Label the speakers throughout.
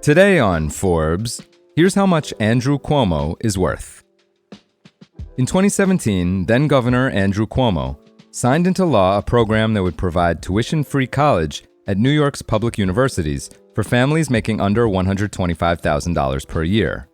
Speaker 1: Today on Forbes, here's how much Andrew Cuomo is worth. In 2017, then-Governor Andrew Cuomo signed into law a program that would provide tuition-free college at New York's public universities for families making under $125,000 per year.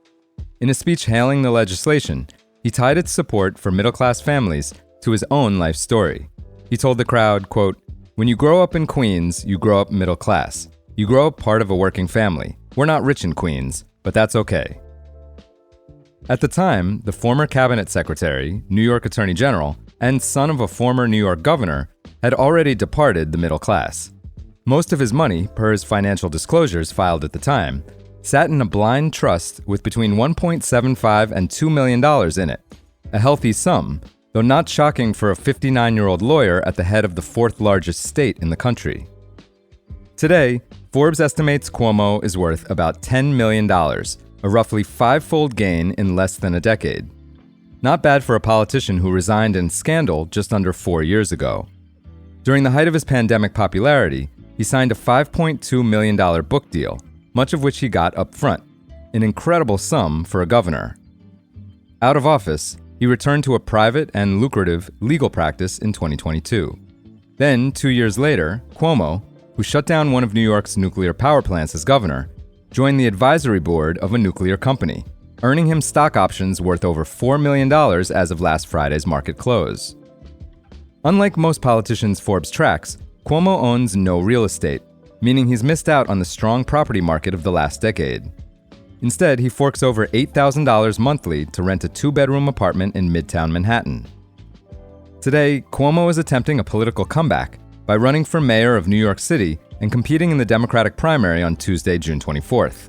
Speaker 1: In a speech hailing the legislation, he tied its support for middle-class families to his own life story. He told the crowd, quote, "When you grow up in Queens, you grow up middle class. You grow up part of a working family. We're not rich in Queens, but that's okay." At the time, the former cabinet secretary, New York Attorney General, and son of a former New York governor had already departed the middle class. Most of his money, per his financial disclosures filed at the time, sat in a blind trust with between $1.75 and $2 million in it, a healthy sum, though not shocking for a 59-year-old lawyer at the head of the fourth largest state in the country. Today, Forbes estimates Cuomo is worth about $10 million, a roughly five-fold gain in less than a decade. Not bad for a politician who resigned in scandal just under 4 years ago. During the height of his pandemic popularity, he signed a $5.2 million book deal, much of which he got up front, an incredible sum for a governor. Out of office, he returned to a private and lucrative legal practice in 2022. Then, 2 years later, Cuomo, who shut down one of New York's nuclear power plants as governor, joined the advisory board of a nuclear company, earning him stock options worth over $4 million as of last Friday's market close. Unlike most politicians Forbes tracks, Cuomo owns no real estate, meaning he's missed out on the strong property market of the last decade. Instead, he forks over $8,000 monthly to rent a two-bedroom apartment in Midtown Manhattan. Today, Cuomo is attempting a political comeback by running for mayor of New York City and competing in the Democratic primary on Tuesday, June 24th.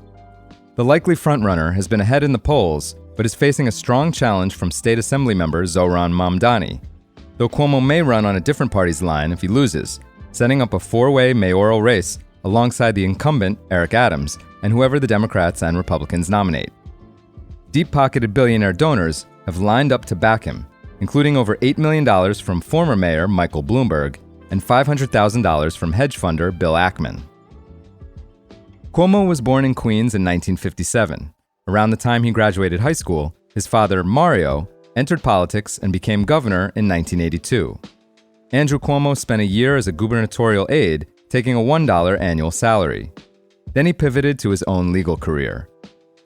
Speaker 1: The likely frontrunner has been ahead in the polls, but is facing a strong challenge from State Assembly member Zohran Mamdani, though Cuomo may run on a different party's line if he loses, setting up a four-way mayoral race alongside the incumbent, Eric Adams, and whoever the Democrats and Republicans nominate. Deep-pocketed billionaire donors have lined up to back him, including over $8 million from former mayor Michael Bloomberg and $500,000 from hedge funder Bill Ackman. Cuomo was born in Queens in 1957. Around the time he graduated high school, his father, Mario, entered politics and became governor in 1982. Andrew Cuomo spent a year as a gubernatorial aide, taking a $1 annual salary. Then he pivoted to his own legal career.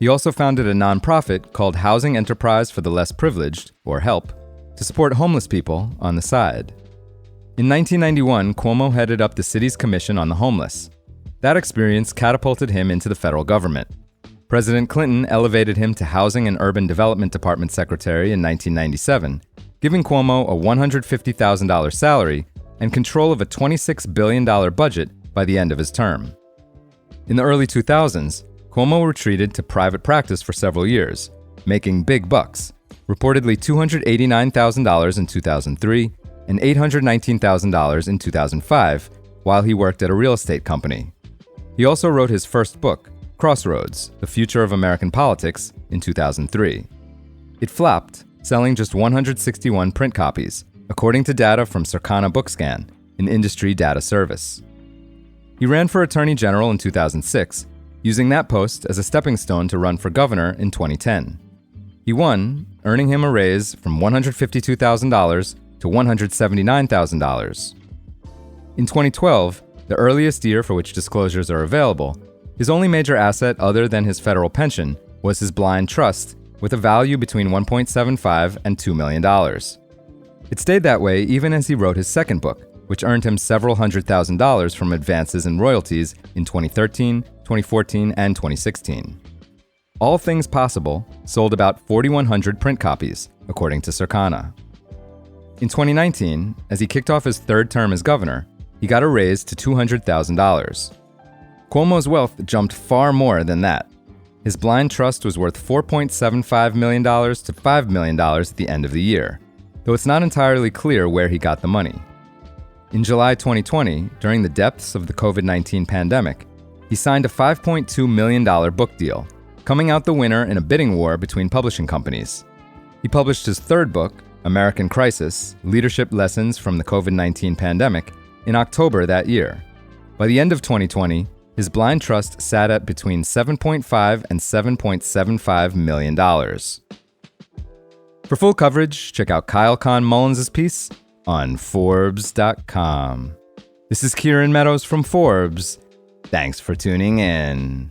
Speaker 1: He also founded a nonprofit called Housing Enterprise for the Less Privileged, or HELP, to support homeless people on the side. In 1991, Cuomo headed up the city's Commission on the Homeless. That experience catapulted him into the federal government. President Clinton elevated him to Housing and Urban Development Department Secretary in 1997, giving Cuomo a $150,000 salary and control of a $26 billion budget by the end of his term. In the early 2000s, Cuomo retreated to private practice for several years, making big bucks, reportedly $289,000 in 2003 and $819,000 in 2005, while he worked at a real estate company. He also wrote his first book, Crossroads: The Future of American Politics, in 2003. It flopped, selling just 161 print copies, according to data from Circana Bookscan, an industry data service. He ran for Attorney General in 2006, using that post as a stepping stone to run for governor in 2010. He won, earning him a raise from $152,000 to $179,000. In 2012, the earliest year for which disclosures are available, his only major asset other than his federal pension was his blind trust, with a value between $1.75 and $2 million. It stayed that way even as he wrote his second book, which earned him several $100,000 from advances in royalties in 2013, 2014, and 2016. All Things Possible sold about 4,100 print copies, according to Circana. In 2019, as he kicked off his third term as governor, he got a raise to $200,000. Cuomo's wealth jumped far more than that. His blind trust was worth $4.75 million to $5 million at the end of the year, though it's not entirely clear where he got the money. In July 2020, during the depths of the COVID-19 pandemic, he signed a $5.2 million book deal, coming out the winner in a bidding war between publishing companies. He published his third book, American Crisis: Leadership Lessons from the COVID-19 Pandemic, in October that year. By the end of 2020, His blind trust sat at between $7.5 and $7.75 million. For full coverage, check out Kyle Kahn Mullins' piece on forbes.com. This is Kieran Meadows from Forbes. Thanks for tuning in.